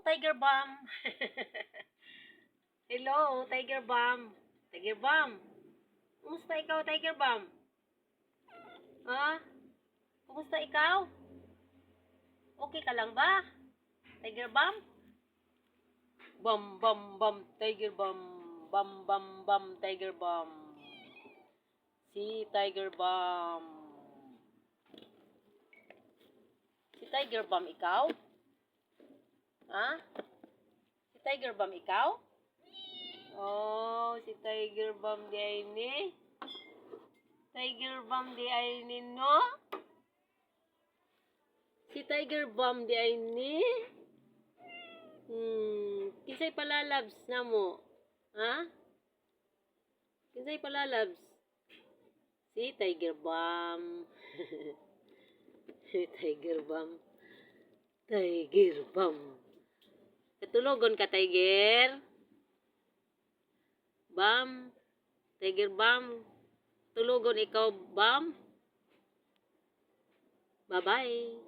Tiger Bomb. Hello, Tiger Bomb. Tiger Bomb. Kumusta ikaw, Tiger Bomb? Ha? Kumusta ikaw? Okay ka lang ba? Tiger Bomb? Bam, bam, bam, Tiger Bomb. Bam, bam, bam, Tiger Bomb. Si Tiger Bomb. Si Tiger Bomb ikaw? Ha? Si Tiger Bomb ikaw? Oh, si Tiger Bomb di ay ni. Tiger Bomb di ay ni, no? Si Tiger Bomb di ay ni. Kinsay palalabs na mo? Ha? Kinsay palalabs? Si Tiger Bomb. Tiger Bomb. Tiger Bomb. Katulogon ka, Tiger. Bam. Tiger Bomb. Tulugon ikaw, Bam. Bye-bye.